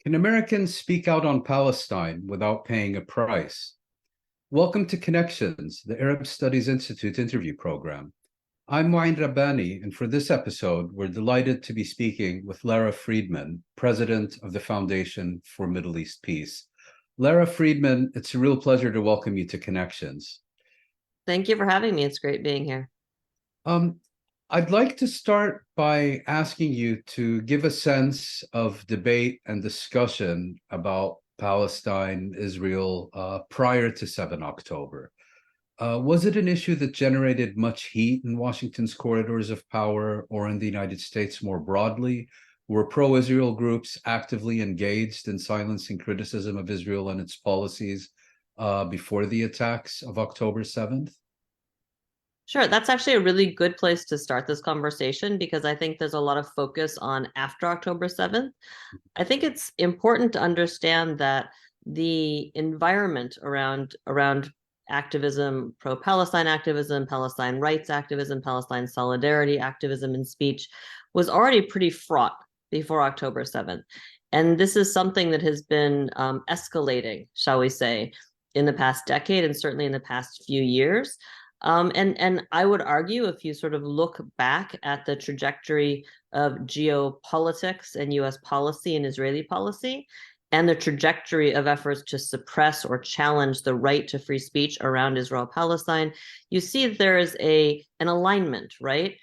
Can Americans speak out on Palestine without paying a price? Welcome to Connections, the Arab Studies Institute interview program. I'm Mouin Rabbani, and for this episode, we're delighted to be speaking with Lara Friedman, president of the Foundation for Middle East Peace. Lara Friedman, it's a real pleasure to welcome you to Connections. Thank you for having me. It's great being here. Um, I'd like to start by asking you to give a sense of debate and discussion about Palestine, Israel, prior to 7 October. Was it an issue that generated much heat in Washington's corridors of power or in the United States more broadly? Were pro-Israel groups actively engaged in silencing criticism of Israel and its policies before the attacks of October 7th? Sure, that's actually a really good place to start this conversation because I think there's a lot of focus on after October 7th. I think it's important to understand that the environment around activism, pro-Palestine activism, Palestine rights activism, Palestine solidarity activism and speech was already pretty fraught before October 7th. And this is something that has been escalating, shall we say, in the past decade and certainly in the past few years. And I would argue, if you sort of look back at the trajectory of geopolitics and US policy and Israeli policy, and the trajectory of efforts to suppress or challenge the right to free speech around Israel-Palestine, you see that there is an alignment, right?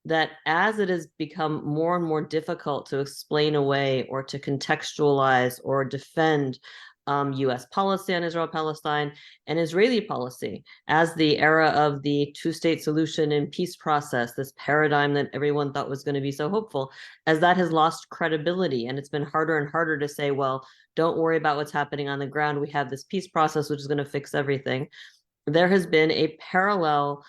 That as it has become more and more difficult to explain away or to contextualize or defend US policy on Israel-Palestine and Israeli policy as the era of the two-state solution and peace process, this paradigm that everyone thought was going to be so hopeful, as that has lost credibility. And it's been harder and harder to say, well, don't worry about what's happening on the ground. We have this peace process, which is going to fix everything. There has been a parallel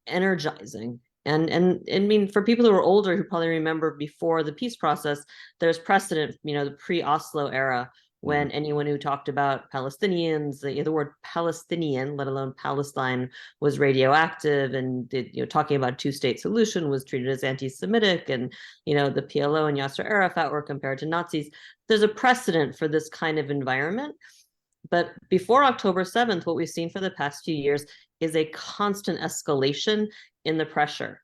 energizing. And I mean, for people who are older, who probably remember before the peace process, there's precedent, the pre-Oslo era, when anyone who talked about Palestinians, the word Palestinian, let alone Palestine, was radioactive, and talking about two-state solution was treated as anti-Semitic, and the PLO and Yasser Arafat were compared to Nazis. There's a precedent for this kind of environment. But before October 7th, what we've seen for the past few years is a constant escalation in the pressure.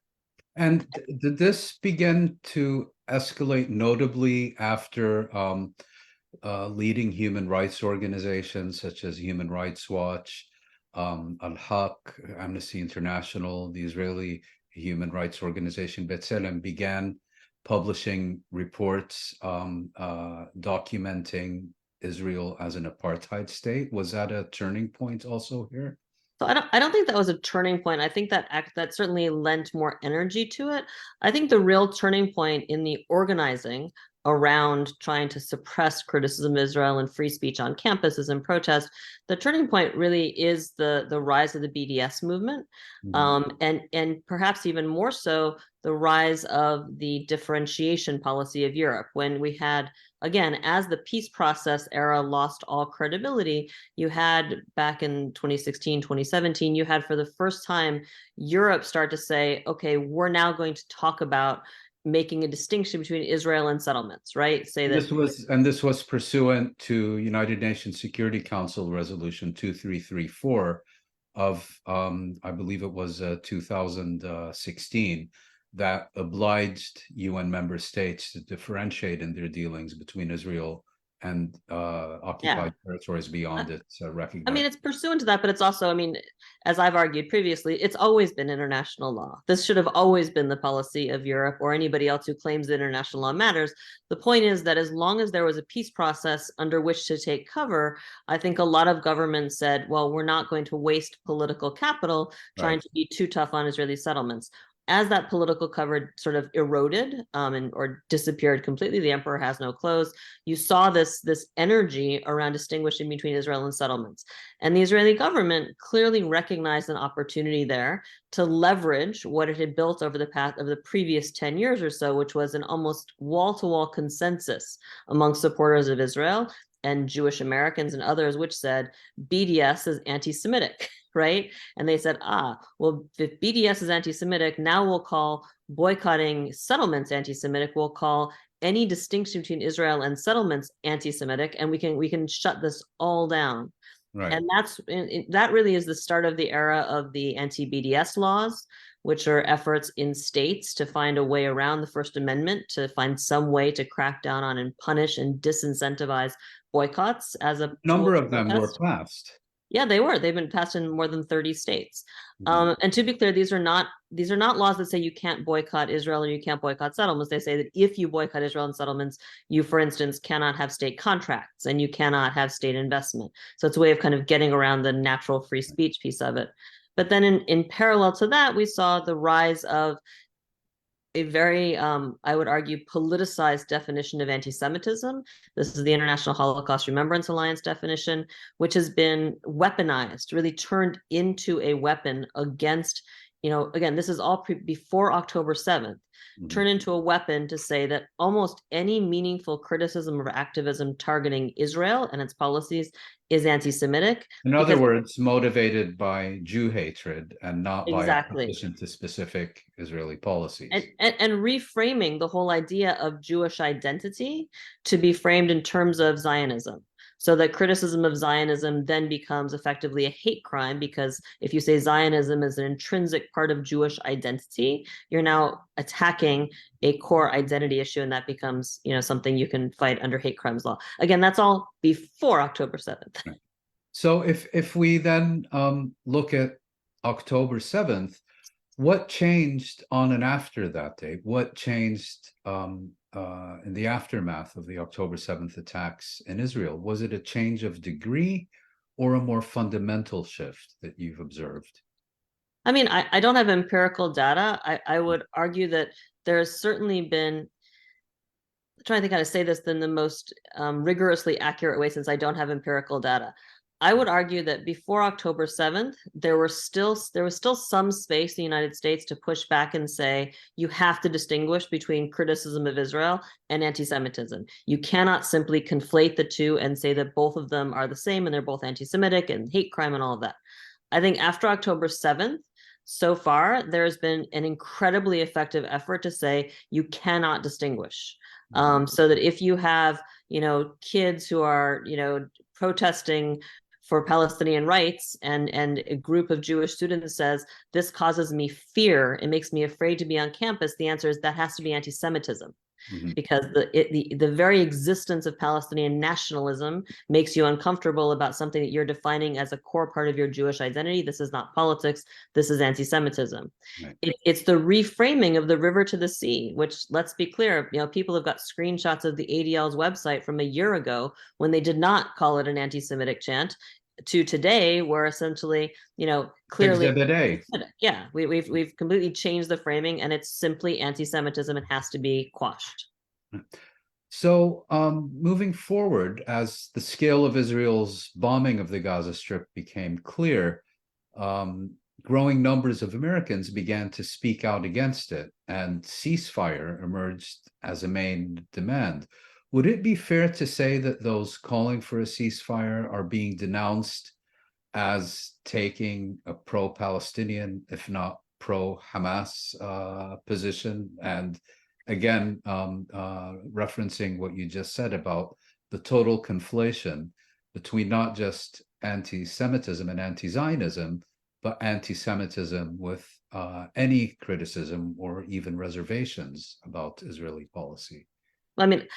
And did this begin to escalate notably after leading human rights organizations such as Human Rights Watch, Al-Haq, Amnesty International, the Israeli human rights organization B'Tselem began publishing reports documenting Israel as an apartheid state? Was that a turning point also here? So I don't think that was a turning point. I think that certainly lent more energy to it. I think the real turning point in the organizing around trying to suppress criticism of Israel and free speech on campuses and protests, the turning point really is the rise of the BDS movement, and perhaps even more so the rise of the differentiation policy of Europe, when we had, again, as the peace process era lost all credibility, you had back in 2016, 2017, you had for the first time Europe start to say, okay, we're now going to talk about making a distinction between Israel and settlements, right? Say that this was pursuant to United Nations Security Council Resolution 2334 of I believe it was 2016, that obliged UN member states to differentiate in their dealings between Israel and occupied territories beyond its recognized. I mean, it's pursuant to that, but it's also, I mean, as I've argued previously, it's always been international law. This should have always been the policy of Europe or anybody else who claims that international law matters. The point is that as long as there was a peace process under which to take cover, I think a lot of governments said, well, we're not going to waste political capital trying to be too tough on Israeli settlements. As that political cover sort of eroded or disappeared completely, the emperor has no clothes, you saw this energy around distinguishing between Israel and settlements. And the Israeli government clearly recognized an opportunity there to leverage what it had built over the path of the previous 10 years or so, which was an almost wall-to-wall consensus among supporters of Israel and Jewish Americans and others, which said BDS is anti-Semitic, right? And they said, well, if BDS is anti-Semitic, now we'll call boycotting settlements anti-Semitic, we'll call any distinction between Israel and settlements anti-Semitic, and we can shut this all down. Right. And that really is the start of the era of the anti-BDS laws, which are efforts in states to find a way around the First Amendment, to find some way to crack down on and punish and disincentivize boycotts as a Number tool of them were passed. Yeah, they were. They've been passed in more than 30 states. Mhm. And to be clear, these are not laws that say you can't boycott Israel or you can't boycott settlements. They say that if you boycott Israel and settlements, you, for instance, cannot have state contracts and you cannot have state investment. So it's a way of kind of getting around the natural free speech piece of it. But then in parallel to that, we saw the rise of a very, I would argue, politicized definition of anti-Semitism. This is the International Holocaust Remembrance Alliance definition, which has been weaponized, really turned into a weapon against, again, this is all before October 7th, turn into a weapon to say that almost any meaningful criticism or activism targeting Israel and its policies is anti-Semitic. In other words, motivated by Jew hatred and not by opposition to specific Israeli policies. And reframing the whole idea of Jewish identity to be framed in terms of Zionism. So that criticism of Zionism then becomes effectively a hate crime, because if you say Zionism is an intrinsic part of Jewish identity, you're now attacking a core identity issue, and that becomes, something you can fight under hate crimes law. Again, that's all before October 7th. Right. So if we then look at October 7th, what changed on and after that date? What changed in the aftermath of the October 7th attacks in Israel? Was it a change of degree or a more fundamental shift that you've observed? I mean, I don't have empirical data. I would argue that there has certainly been, I'm trying to think how to say this in the most rigorously accurate way, since I don't have empirical data. I would argue that before October 7th, there was still some space in the United States to push back and say, you have to distinguish between criticism of Israel and anti-Semitism. You cannot simply conflate the two and say that both of them are the same and they're both anti-Semitic and hate crime and all of that. I think after October 7th, so far, there's been an incredibly effective effort to say you cannot distinguish. So that if you have, kids who are, protesting for Palestinian rights, and a group of Jewish students says, this causes me fear, it makes me afraid to be on campus, the answer is that has to be anti-Semitism. Because the very existence of Palestinian nationalism makes you uncomfortable about something that you're defining as a core part of your Jewish identity. This is not politics, this is anti-Semitism. Right. It's the reframing of the river to the sea, which, let's be clear, people have got screenshots of the ADL's website from a year ago when they did not call it an anti-Semitic chant, to today, where essentially, clearly, yeah, we've completely changed the framing, and it's simply anti-Semitism and has to be quashed. So, moving forward, as the scale of Israel's bombing of the Gaza Strip became clear, growing numbers of Americans began to speak out against it, and ceasefire emerged as a main demand. Would it be fair to say that those calling for a ceasefire are being denounced as taking a pro-Palestinian, if not pro-Hamas position? And again, referencing what you just said about the total conflation between not just anti-Semitism and anti-Zionism, but anti-Semitism with any criticism or even reservations about Israeli policy. I mean,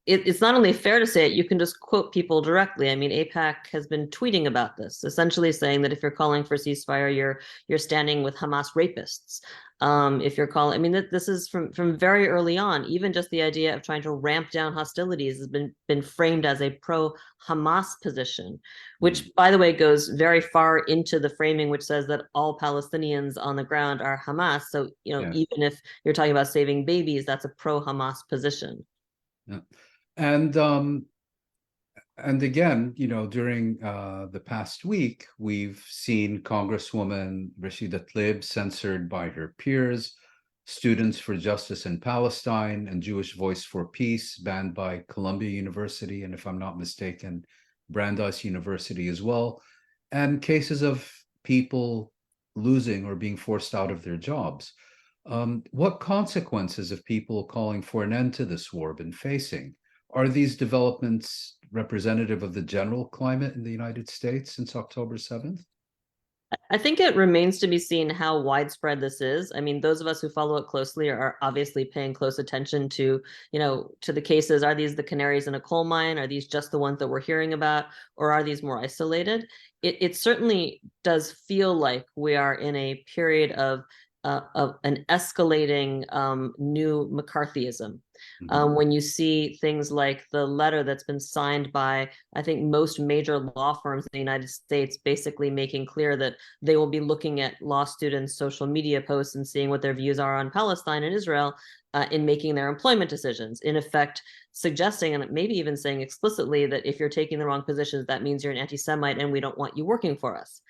it's not only fair to say it, you can just quote people directly. I mean, AIPAC has been tweeting about this, essentially saying that if you're calling for ceasefire, you're standing with Hamas rapists. If you're calling, I mean, this is from very early on. Even just the idea of trying to ramp down hostilities has been framed as a pro-Hamas position, which, by the way, goes very far into the framing, which says that all Palestinians on the ground are Hamas. So, even if you're talking about saving babies, that's a pro-Hamas position. Yeah. And again, during the past week, we've seen Congresswoman Rashida Tlaib censored by her peers, Students for Justice in Palestine and Jewish Voice for Peace banned by Columbia University, and if I'm not mistaken, Brandeis University as well, and cases of people losing or being forced out of their jobs. What consequences have people calling for an end to this war been facing? Are these developments representative of the general climate in the United States since October 7th? I think it remains to be seen how widespread this is. I mean, those of us who follow it closely are obviously paying close attention to, to the cases. Are these the canaries in a coal mine? Are these just the ones that we're hearing about? Or are these more isolated? It certainly does feel like we are in a period of an escalating new McCarthyism. When you see things like the letter that's been signed by, I think, most major law firms in the United States, basically making clear that they will be looking at law students' social media posts and seeing what their views are on Palestine and Israel in making their employment decisions, in effect suggesting, and maybe even saying explicitly, that if you're taking the wrong positions, that means you're an anti-Semite and we don't want you working for us.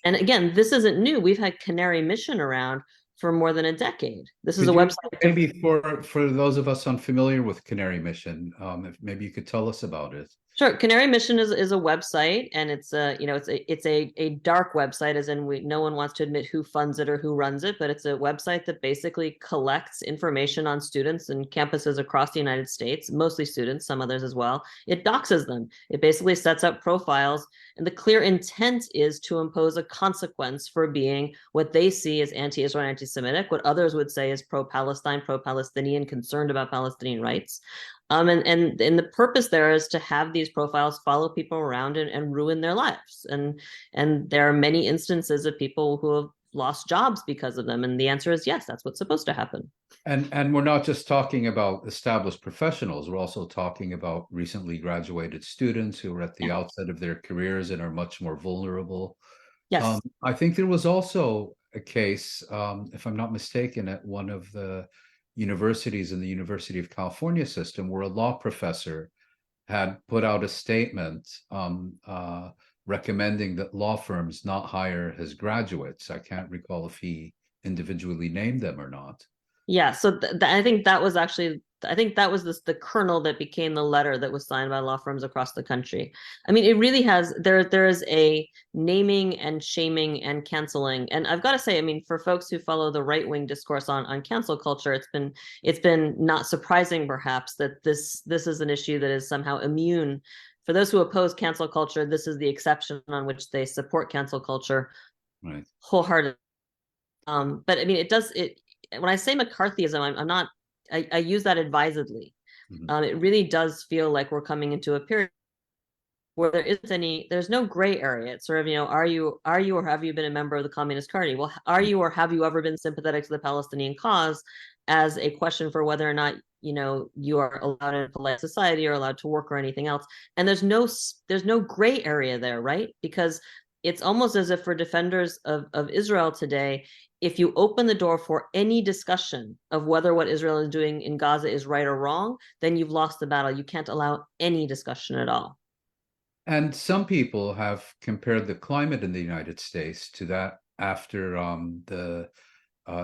And again, this isn't new. We've had Canary Mission around for more than a decade. This is a website. Maybe for those of us unfamiliar with Canary Mission, if maybe you could tell us about it. Sure. Canary Mission is a website, and it's a dark website, as in no one wants to admit who funds it or who runs it, but it's a website that basically collects information on students and campuses across the United States, mostly students, some others as well. It doxes them. It basically sets up profiles, and the clear intent is to impose a consequence for being what they see as anti-Israel, anti-Semitic, what others would say is pro-Palestine, pro-Palestinian, concerned about Palestinian rights. And the purpose there is to have these profiles follow people around and ruin their lives. And there are many instances of people who have lost jobs because of them. And the answer is yes, that's what's supposed to happen. And we're not just talking about established professionals. We're also talking about recently graduated students who are at the outset of their careers and are much more vulnerable. Yes. I think there was also a case, if I'm not mistaken, at one of the universities in the University of California system, where a law professor had put out a statement recommending that law firms not hire his graduates. I can't recall if he individually named them or not. Yeah, so I think that was actually, I think that was the kernel that became the letter that was signed by law firms across the country. I mean, it really has, there is a naming and shaming and canceling. And I've got to say, I mean, for folks who follow the right-wing discourse on cancel culture, it's been not surprising perhaps that this is an issue that is somehow immune. For those who oppose cancel culture, this is the exception on which they support cancel culture wholeheartedly. But I mean, when I say McCarthyism, I'm not, I use that advisedly. It really does feel like we're coming into a period where there's no gray area. It's sort of, are you or have you been a member of the Communist Party? Well, are you or have you ever been sympathetic to the Palestinian cause, as a question for whether or not, you are allowed in a polite society or allowed to work or anything else. And there's no gray area there, right? Because it's almost as if for defenders of Israel today, if you open the door for any discussion of whether what Israel is doing in Gaza is right or wrong, then you've lost the battle. You can't allow any discussion at all. And some people have compared the climate in the United States to that after the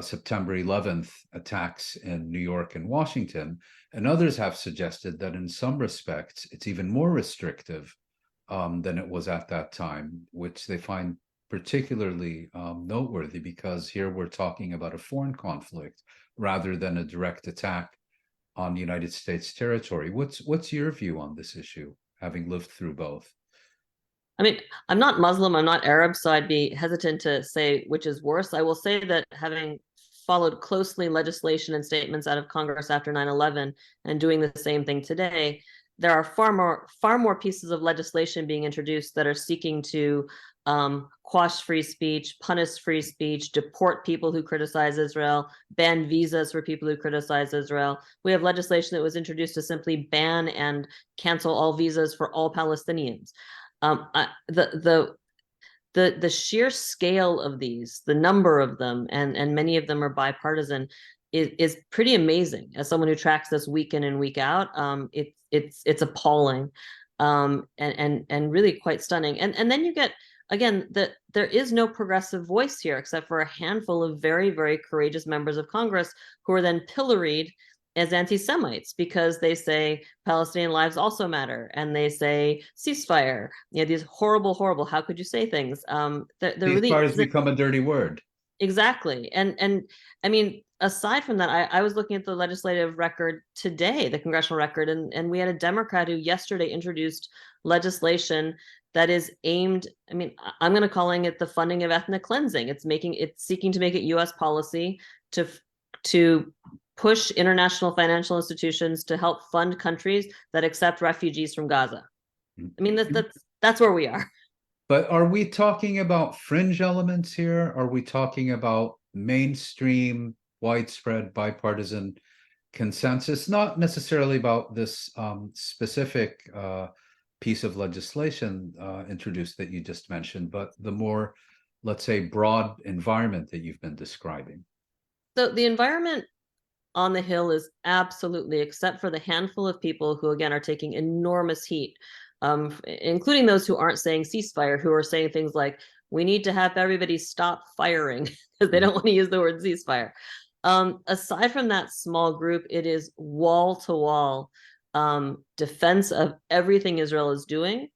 September 11th attacks in New York and Washington. And others have suggested that in some respects, it's even more restrictive than it was at that time, which they find particularly noteworthy, because here we're talking about a foreign conflict rather than a direct attack on United States territory. What's your view on this issue, having lived through both? I mean, I'm not Muslim, I'm not Arab, so I'd be hesitant to say which is worse. I will say that having followed closely legislation and statements out of Congress after 9/11 and doing the same thing today, there are far more pieces of legislation being introduced that are seeking to quash free speech, punish free speech, deport people who criticize Israel, ban visas for people who criticize Israel. We have legislation that was introduced to simply ban and cancel all visas for all Palestinians. The sheer scale of these, the number of them, and many of them are bipartisan, is pretty amazing. As someone who tracks this week in and week out, it's appalling, and really quite stunning. And then you get, again, that there is no progressive voice here except for a handful of very, very courageous members of Congress who are then pilloried as anti-Semites because they say Palestinian lives also matter, and they say ceasefire. These horrible, how could you say things? Ceasefire has become a dirty word. Exactly. And I mean, aside from that, I was looking at the legislative record today, the congressional record, and we had a Democrat who yesterday introduced legislation that is aimed, I mean, I'm going to calling it the funding of ethnic cleansing. It's seeking to make it U.S. policy to push international financial institutions to help fund countries that accept refugees from Gaza. I mean, that's where we are. But are we talking about fringe elements here? Are we talking about mainstream, widespread, bipartisan consensus? Not necessarily about this specific piece of legislation introduced that you just mentioned, but the more, let's say, broad environment that you've been describing. So the environment on the Hill is absolutely, except for the handful of people who, again, are taking enormous heat, including those who aren't saying ceasefire, who are saying things like, we need to have everybody stop firing, because they don't want to use the word ceasefire. Aside from that small group, it is wall to wall defense of everything Israel is doing,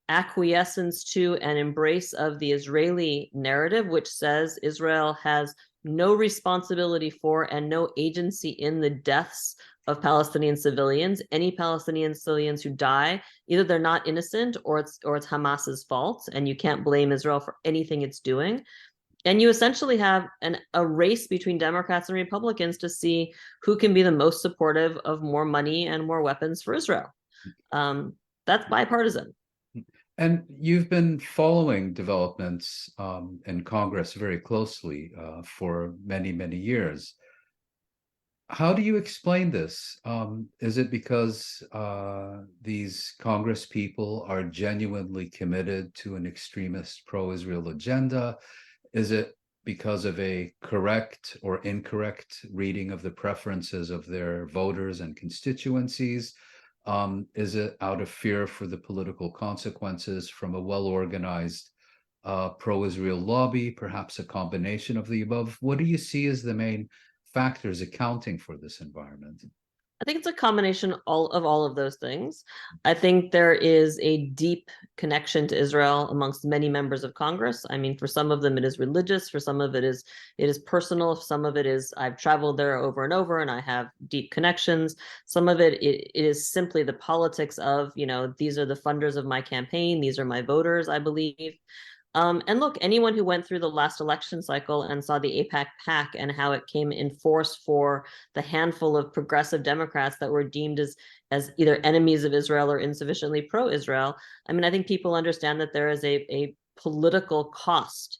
acquiescence to and embrace of the Israeli narrative, which says Israel has no responsibility for and no agency in the deaths of Palestinian civilians. Any Palestinian civilians who die, either they're not innocent or it's Hamas's fault, and you can't blame Israel for anything it's doing. And you essentially have a race between Democrats and Republicans to see who can be the most supportive of more money and more weapons for Israel. That's bipartisan. And you've been following developments in Congress very closely for many, many years. How do you explain this? Is it because these Congress people are genuinely committed to an extremist pro-Israel agenda? Is it because of a correct or incorrect reading of the preferences of their voters and constituencies? Is it out of fear for the political consequences from a well-organized pro-Israel lobby, perhaps a combination of the above? What do you see as the main factors accounting for this environment? I think it's a combination of all of those things. I think there is a deep connection to Israel amongst many members of Congress. I mean, for some of them it is religious, for some of it is personal, some of it is I've traveled there over and over and I have deep connections. Some of it is simply the politics of, these are the funders of my campaign, these are my voters, I believe. And look, anyone who went through the last election cycle and saw the AIPAC PAC and how it came in force for the handful of progressive Democrats that were deemed as either enemies of Israel or insufficiently pro-Israel, I mean, I think people understand that there is a political cost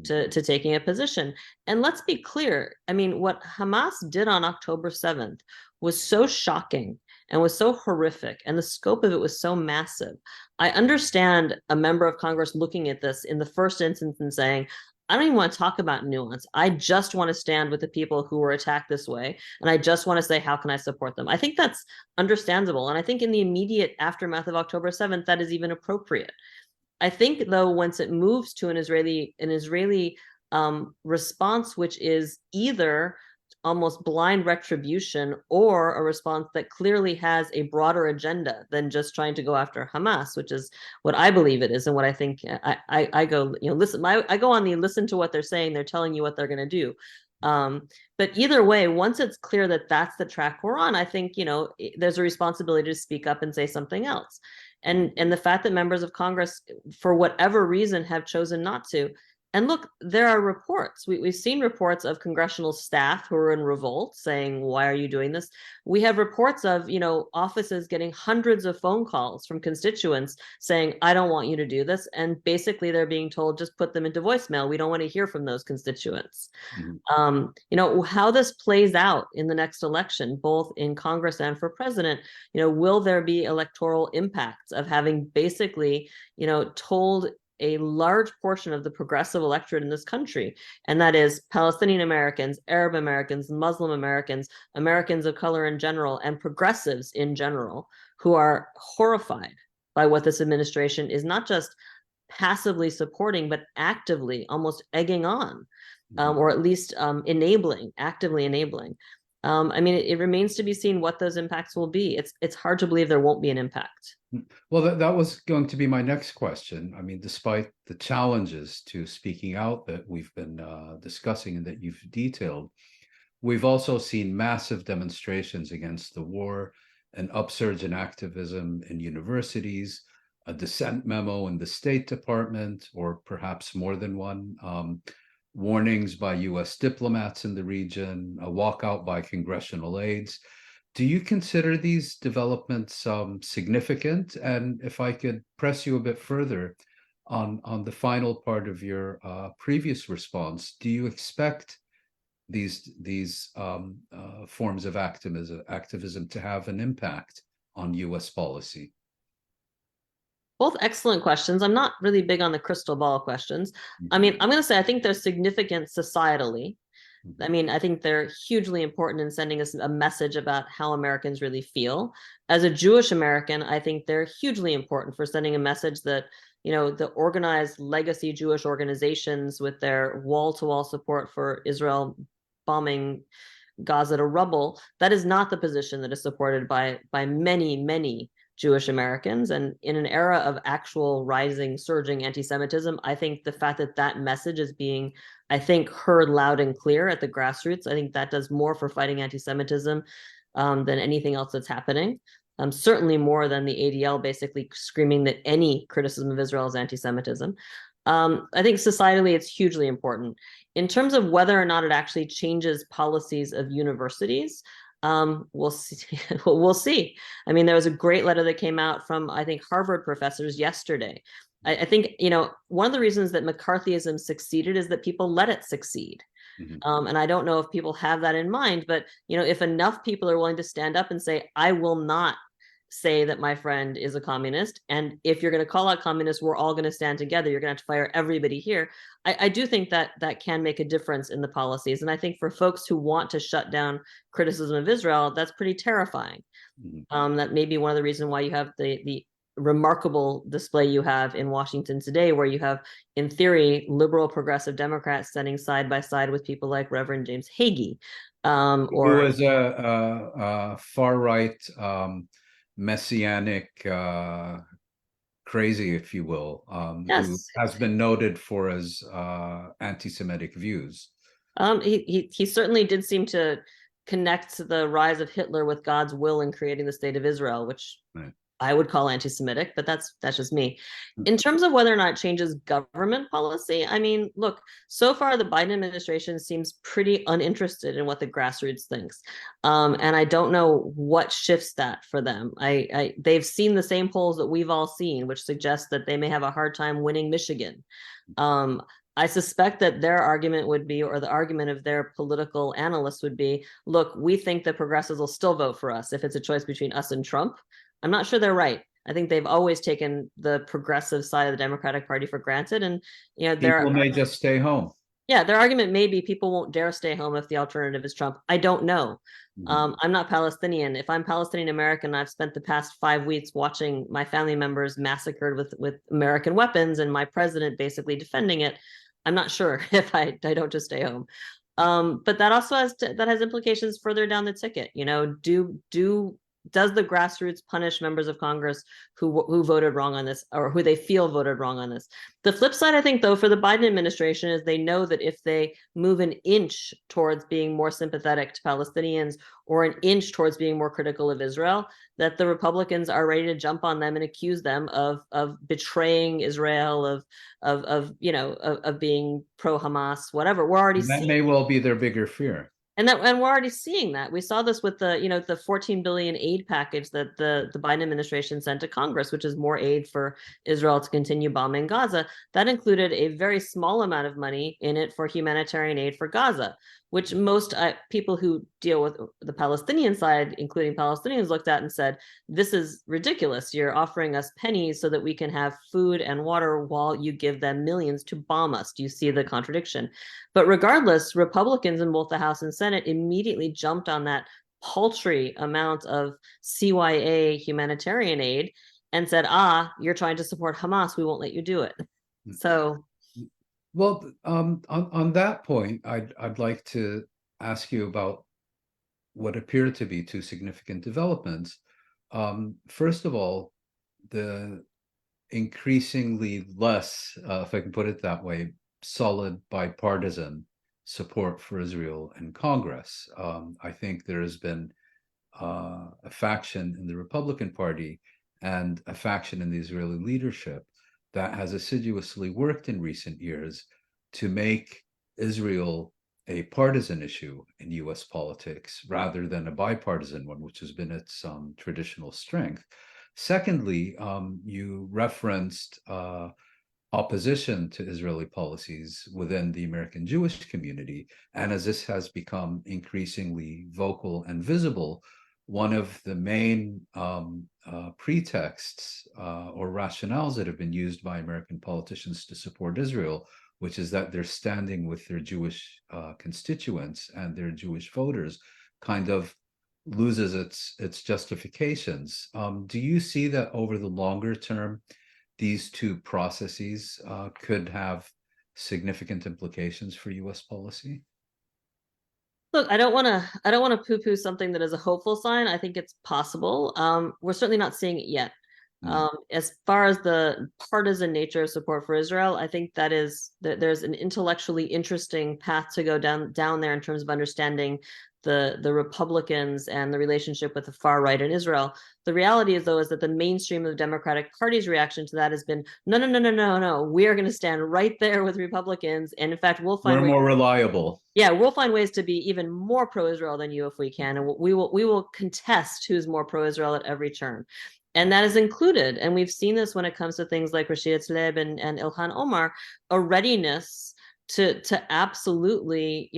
to taking a position. And let's be clear, I mean, what Hamas did on October 7th was so shocking and was so horrific, and the scope of it was so massive. I understand a member of Congress looking at this in the first instance and saying, I don't even want to talk about nuance. I just want to stand with the people who were attacked this way. And I just want to say, how can I support them? I think that's understandable. And I think in the immediate aftermath of October 7th, that is even appropriate. I think, though, once it moves to an Israeli response, which is either almost blind retribution or a response that clearly has a broader agenda than just trying to go after Hamas, which is what I believe it is, and what I think I go, listen, I go on the listen to what they're saying. They're telling you what they're going to do. But either way, once it's clear that that's the track we're on, I think, there's a responsibility to speak up and say something else. And the fact that members of Congress, for whatever reason, have chosen not to. And look, there are reports. We've seen reports of congressional staff who are in revolt saying, why are you doing this? We have reports of, offices getting hundreds of phone calls from constituents saying, I don't want you to do this. And basically they're being told, just put them into voicemail. We don't want to hear from those constituents. How this plays out in the next election, both in Congress and for president, will there be electoral impacts of having basically, told a large portion of the progressive electorate in this country, and that is Palestinian Americans, Arab Americans, Muslim Americans, Americans of color in general, and progressives in general, who are horrified by what this administration is not just passively supporting, but actively almost egging on, or at least actively enabling. I mean, it remains to be seen what those impacts will be. It's hard to believe there won't be an impact. Well, that was going to be my next question. I mean, despite the challenges to speaking out that we've been discussing and that you've detailed, we've also seen massive demonstrations against the war, an upsurge in activism in universities, a dissent memo in the State Department, or perhaps more than one, warnings by US diplomats in the region, a walkout by congressional aides. Do you consider these developments significant? And if I could press you a bit further on the final part of your previous response, do you expect these forms of activism to have an impact on US policy? Both excellent questions. I'm not really big on the crystal ball questions. I mean, I'm going to say I think they're significant societally. I mean, I think they're hugely important in sending us a message about how Americans really feel. As a Jewish American, I think they're hugely important for sending a message that, the organized legacy Jewish organizations with their wall-to-wall support for Israel bombing Gaza to rubble, that is not the position that is supported by many, many Jewish Americans. And in an era of actual rising, surging anti-Semitism, I think the fact that that message is being, I think, heard loud and clear at the grassroots, I think that does more for fighting anti-Semitism than anything else that's happening. Certainly more than the ADL basically screaming that any criticism of Israel is anti-Semitism. I think societally it's hugely important. In terms of whether or not it actually changes policies of universities, we'll see. We'll see. I mean, there was a great letter that came out from, I think, Harvard professors yesterday. I think, one of the reasons that McCarthyism succeeded is that people let it succeed. And I don't know if people have that in mind, but, if enough people are willing to stand up and say, I will not say that my friend is a communist, and if you're going to call out communists, we're all going to stand together, you're going to have to fire everybody here. I do think that can make a difference in the policies. And I think for folks who want to shut down criticism of Israel, that's pretty terrifying. That may be one of the reasons why you have the remarkable display you have in Washington today, where you have, in theory, liberal progressive Democrats standing side by side with people like Reverend James Hagee, who is a far-right messianic crazy, if you will, yes, who has been noted for his anti-Semitic views. He certainly did seem to connect the rise of Hitler with God's will in creating the state of Israel, which Right. I would call anti-Semitic, but that's just me. In terms of whether or not it changes government policy, I mean, look, so far the Biden administration seems pretty uninterested in what the grassroots thinks, and I don't know what shifts that for them. They've seen the same polls that we've all seen, which suggests that they may have a hard time winning Michigan. I suspect that their argument would be, or the argument of their political analysts would be, look, we think that progressives will still vote for us if it's a choice between us and Trump. I'm not sure they're right. I think they've always taken the progressive side of the Democratic Party for granted, and people may just stay home. Yeah, their argument may be people won't dare stay home if the alternative is Trump. I don't know. I'm not Palestinian. If I'm Palestinian American, I've spent the past 5 weeks watching my family members massacred with American weapons, and my president basically defending it. I'm not sure if I don't just stay home. But that also has implications further down the ticket. Does the grassroots punish members of Congress who voted wrong on this, or who they feel voted wrong on this? The flip side, I think, though, for the Biden administration is they know that if they move an inch towards being more sympathetic to Palestinians, or an inch towards being more critical of Israel, that the Republicans are ready to jump on them and accuse them of betraying Israel, of being pro-Hamas, whatever. We're already that may well be their bigger fear. And we're already seeing that. We saw this with the 14 billion aid package that the Biden administration sent to Congress, which is more aid for Israel to continue bombing Gaza. That included a very small amount of money in it for humanitarian aid for Gaza, which most people who deal with the Palestinian side, including Palestinians, looked at and said, this is ridiculous. You're offering us pennies so that we can have food and water while you give them millions to bomb us. Do you see the contradiction? But regardless, Republicans in both the House and Senate immediately jumped on that paltry amount of CYA humanitarian aid and said, you're trying to support Hamas, we won't let you do it. So, well, on that point, I'd like to ask you about what appear to be two significant developments. First of all, the increasingly less, if I can put it that way, solid bipartisan support for Israel in Congress. I think there has been a faction in the Republican Party and a faction in the Israeli leadership that has assiduously worked in recent years to make Israel a partisan issue in US politics rather than a bipartisan one, which has been its traditional strength. Secondly, you referenced opposition to Israeli policies within the American Jewish community. And as this has become increasingly vocal and visible, one of the main pretexts or rationales that have been used by American politicians to support Israel, which is that they're standing with their Jewish constituents and their Jewish voters, kind of loses its justifications. Do you see that over the longer term, these two processes could have significant implications for U.S. policy? Look, I don't want to poo-poo something that is a hopeful sign. I think it's possible. We're certainly not seeing it yet. As far as the partisan nature of support for Israel, I think there's an intellectually interesting path to go down there in terms of understanding the Republicans and the relationship with the far right in Israel. The reality is, though, is that the mainstream of the Democratic Party's reaction to that has been, no, we are going to stand right there with Republicans. And in fact, we'll find we're more reliable. Yeah, we'll find ways to be even more pro-Israel than you if we can. And we will contest who's more pro-Israel at every turn. And that is included. And we've seen this when it comes to things like Rashida Tlaib and Ilhan Omar, a readiness to absolutely,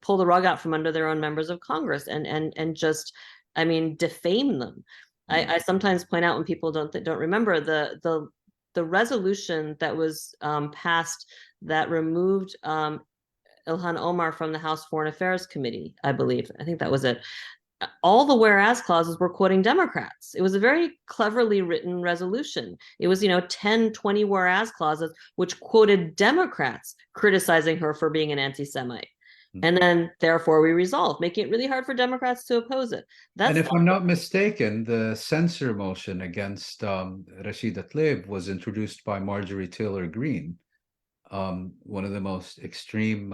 pull the rug out from under their own members of Congress and just, defame them. I sometimes point out when people don't remember the resolution that was passed that removed Ilhan Omar from the House Foreign Affairs Committee, I believe. I think that was it. All the whereas clauses were quoting Democrats. It was a very cleverly written resolution. It was, 10, 20 whereas clauses, which quoted Democrats criticizing her for being an anti-Semite. And then, therefore, we resolved, making it really hard for Democrats to oppose it. And if I'm not mistaken, the censure motion against Rashida Tlaib was introduced by Marjorie Taylor Greene, one of the most extreme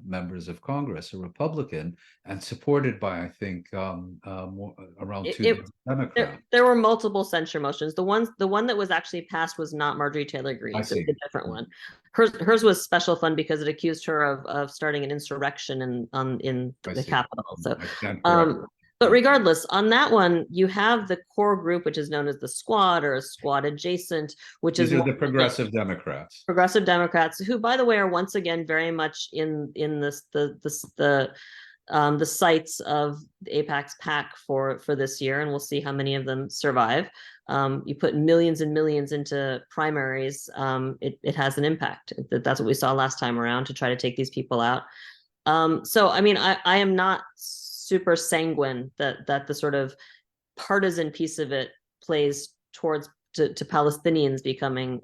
members of Congress, a Republican, and supported by, I think, around two Democrats. There were multiple censure motions. The one that was actually passed was not Marjorie Taylor Greene. It's a different one. Hers was special fund because it accused her of starting an insurrection in the Capitol. So, but regardless, on that one, you have the core group, which is known as the Squad or Squad Adjacent, which is the Progressive Democrats. Progressive Democrats, who, by the way, are once again very much in the sights of the AIPAC's PAC for this year, and we'll see how many of them survive. You put millions and millions into primaries, it has an impact. That's what we saw last time around to try to take these people out. So, I am not super sanguine that the sort of partisan piece of it plays towards to Palestinians becoming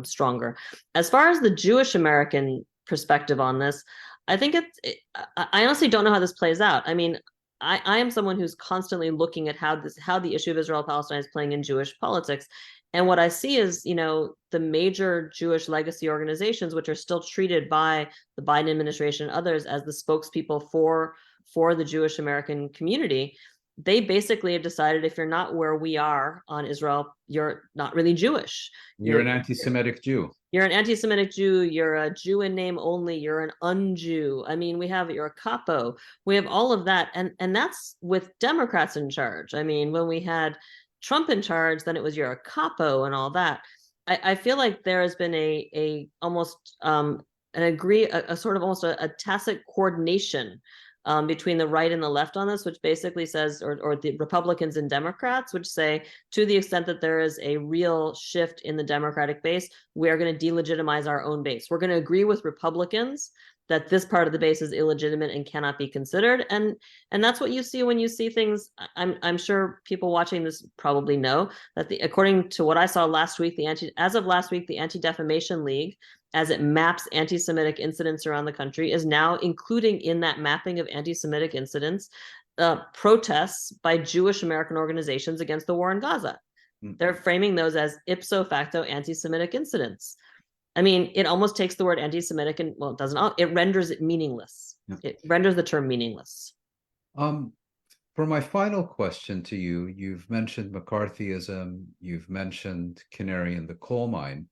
stronger. As far as the Jewish American perspective on this, I think I honestly don't know how this plays out. I am someone who's constantly looking at how the issue of Israel-Palestine is playing in Jewish politics. And what I see is, the major Jewish legacy organizations, which are still treated by the Biden administration and others as the spokespeople for the Jewish American community, they basically have decided if you're not where we are on Israel, you're not really Jewish. You're an anti-Semitic Jew. You're an anti-Semitic Jew. You're a Jew in name only. You're an un-Jew. You're a capo. We have all of that. And that's with Democrats in charge. When we had Trump in charge, then it was you're a capo and all that. I feel like there has been a almost a sort of almost a tacit coordination between the right and the left on this, which basically says, or the Republicans and Democrats, which say, to the extent that there is a real shift in the Democratic base, we are going to delegitimize our own base. We're going to agree with Republicans that this part of the base is illegitimate and cannot be considered. And that's what you see when you see things. I'm sure people watching this probably know that according to what I saw last week, as of last week, the Anti-Defamation League, as it maps anti-Semitic incidents around the country, is now including in that mapping of anti-Semitic incidents, protests by Jewish American organizations against the war in Gaza. They're framing those as ipso facto anti-Semitic incidents. I mean, it almost takes the word anti-Semitic and, well, it doesn't, it renders it meaningless. Yeah. It renders the term meaningless. For my final question to you, you've mentioned McCarthyism, you've mentioned canary in the coal mine.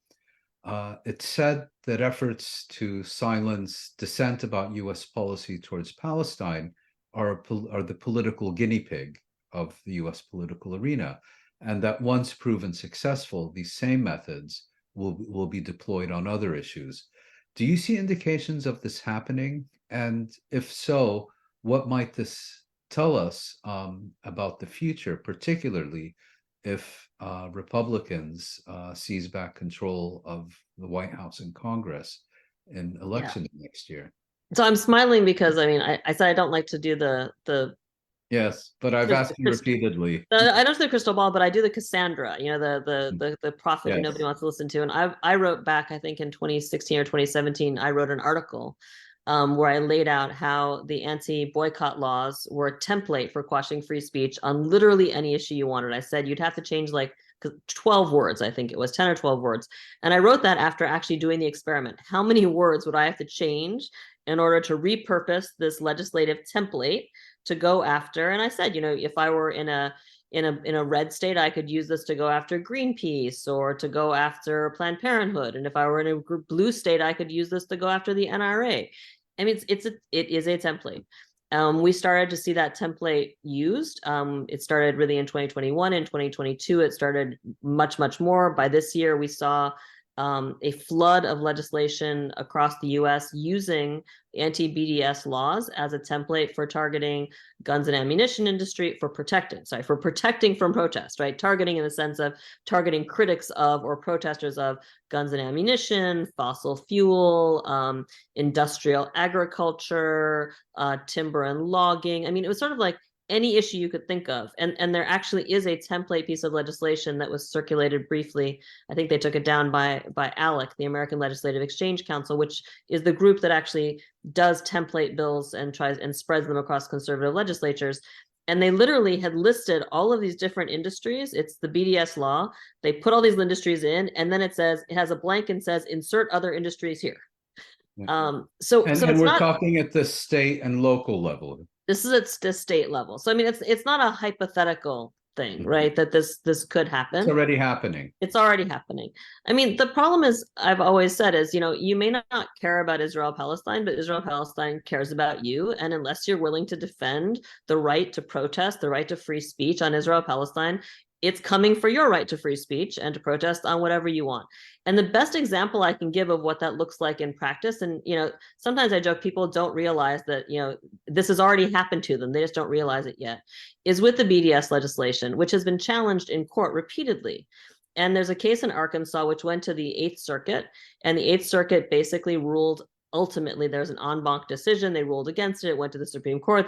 It's said that efforts to silence dissent about U.S. policy towards Palestine are the political guinea pig of the U.S. political arena, and that once proven successful, these same methods will be deployed on other issues. Do you see indications of this happening? And if so, what might this tell us about the future, particularly if Republicans seize back control of the White House and Congress in elections next year? So I'm smiling because, I mean, I said I don't like to do the Yes, but I've asked you repeatedly. I don't do the crystal ball, but I do the Cassandra, you know, the prophet who Yes. nobody wants to listen to. And I wrote back, I think in 2016 or 2017, I wrote an article where I laid out how the anti-boycott laws were a template for quashing free speech on literally any issue you wanted. I said you'd have to change like 12 words, I think it was 10 or 12 words. And I wrote that after actually doing the experiment. How many words would I have to change in order to repurpose this legislative template to go after? And I said, you know, if I were in a red state, I could use this to go after Greenpeace or to go after Planned Parenthood. And if I were in a blue state, I could use this to go after the NRA. I mean, it is a template. We started to see that template used. It started really in 2021. In 2022, it started much, much more. By this year, we saw a flood of legislation across the US using anti-BDS laws as a template for targeting guns and ammunition industry, for protecting from protest, right? Targeting in the sense of targeting critics of or protesters of guns and ammunition, fossil fuel, industrial agriculture, timber and logging. I mean, it was sort of like any issue you could think of. And there actually is a template piece of legislation that was circulated briefly. I think they took it down by ALEC, the American Legislative Exchange Council, which is the group that actually does template bills and tries and spreads them across conservative legislatures. And they literally had listed all of these different industries. It's the BDS law. They put all these industries in, and then it has a blank and says, insert other industries here. So we're talking at the state and local level. This is at the state level. So I mean, it's not a hypothetical thing, right? That this could happen. It's already happening. It's already happening. I mean, the problem is, I've always said is, you know, you may not care about Israel-Palestine, but Israel-Palestine cares about you. And unless you're willing to defend the right to protest, the right to free speech on Israel-Palestine, it's coming for your right to free speech and to protest on whatever you want. And the best example I can give of what that looks like in practice, and, you know, sometimes I joke people don't realize that, you know, this has already happened to them, they just don't realize it yet, is with the BDS legislation, which has been challenged in court repeatedly. And there's a case in Arkansas which went to the 8th Circuit, and the 8th Circuit basically ruled, ultimately there's an en banc decision, they ruled against it, it went to the Supreme Court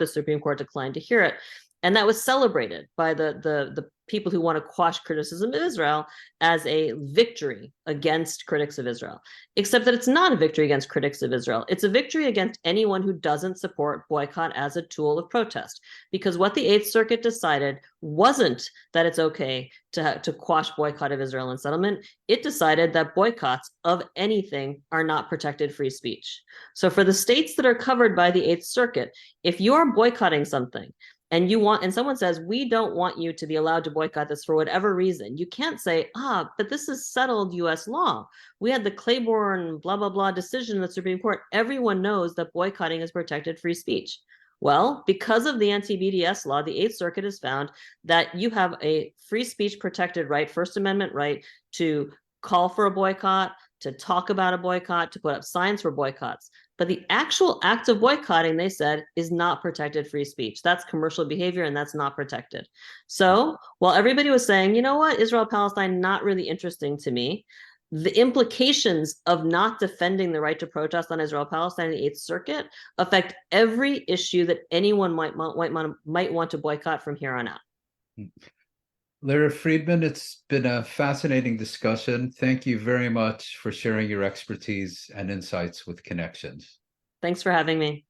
declined to hear it. And that was celebrated by the people who want to quash criticism of Israel as a victory against critics of Israel, except that it's not a victory against critics of Israel. It's a victory against anyone who doesn't support boycott as a tool of protest. Because what the 8th Circuit decided wasn't that it's okay to quash boycott of Israel and settlement. It decided that boycotts of anything are not protected free speech. So for the states that are covered by the 8th Circuit, if you're boycotting something, and someone says, we don't want you to be allowed to boycott this for whatever reason, you can't say, but this is settled US law. We had the Claiborne blah, blah, blah decision in the Supreme Court. Everyone knows that boycotting is protected free speech. Well, because of the anti-BDS law, the 8th Circuit has found that you have a free speech protected right, First Amendment right, to call for a boycott, to talk about a boycott, to put up signs for boycotts. But the actual act of boycotting, they said, is not protected free speech. That's commercial behavior, and that's not protected. So while everybody was saying, you know what, Israel-Palestine, not really interesting to me, the implications of not defending the right to protest on Israel-Palestine in the 8th Circuit affect every issue that anyone might want to boycott from here on out. Lara Friedman, it's been a fascinating discussion. Thank you very much for sharing your expertise and insights with Connections. Thanks for having me.